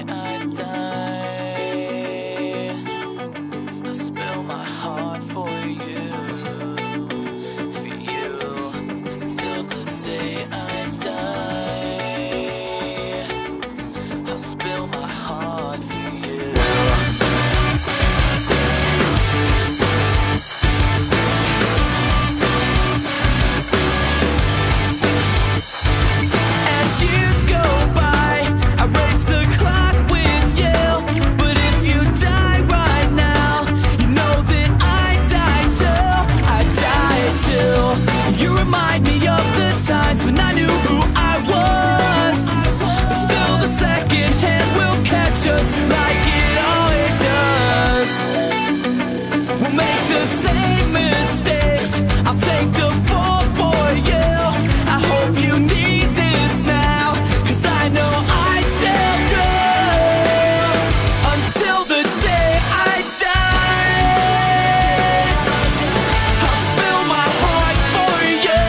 day I die, I'll spill my heart for you, until the day I die. I'll spill my heart for you. Times when I knew who I was, but still the second hand will catch us like it always does. We'll make the same mistakes. I'll take the fall for you. I hope you need this now, 'cause I know I still do. Until the day I die, I'll spill my heart for you.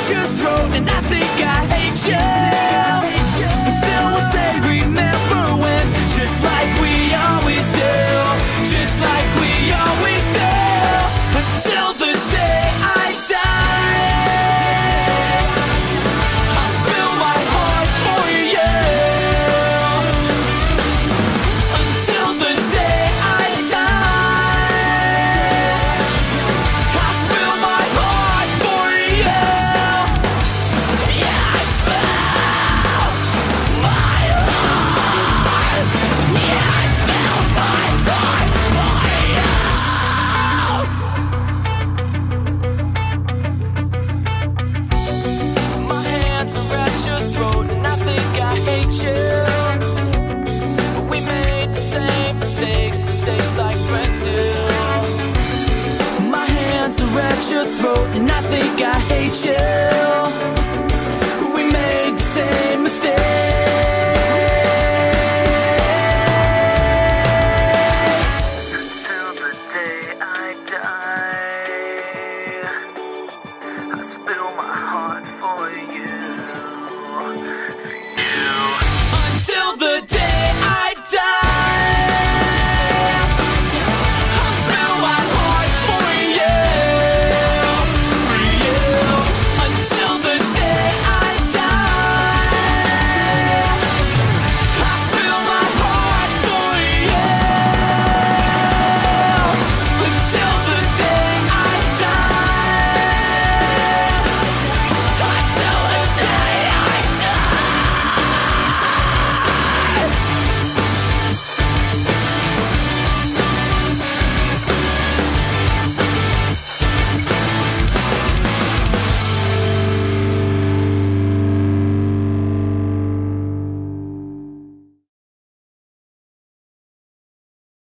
Your throat, and I think I hate you. But still will say remember when, just like we always do, just like we always do. Until the day I die, I'll spill my heart for you. Until the day I die, I'll spill my heart for you. But we made the same mistakes like friends do. My hands are at your throat, and I think I hate you.